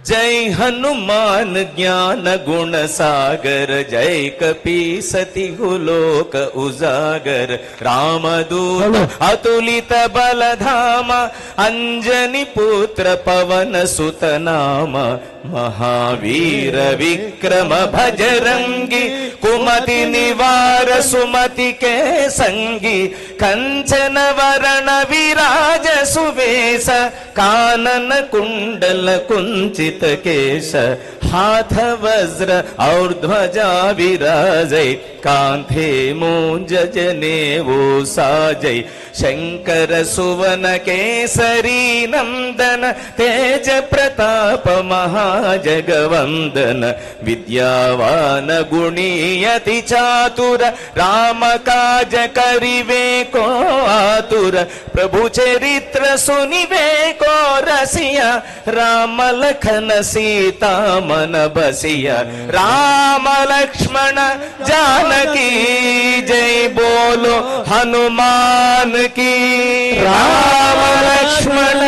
जय हनुमान ज्ञान गुण सागर, जय कपीसति लोक उजागर। रामदूत अतुलित बलधाम, अंजनी पुत्र पवन सुत नाम। महावीर विक्रम भजरंगी, कुमति निवार सुमति के संगी। कंचन वरण विराज सुवेश, कानन कुंडल कुंचित केश। हाथ वज्र और ध्वजा विराजै, कांधे मूंज जनेऊ साजै। शंकर सुवन केसरी नंदन, तेज प्रताप महाजगवंदन। विद्यावान गुणी अति चातुर, राम काज करिवे को आतुर। प्रभु चरित्र सुनिवे को रसिया, राम लखन सीता मन बसिया। राम लक्ष्मण जानकी जय, बोलो हनुमान की। राम लक्ष्मण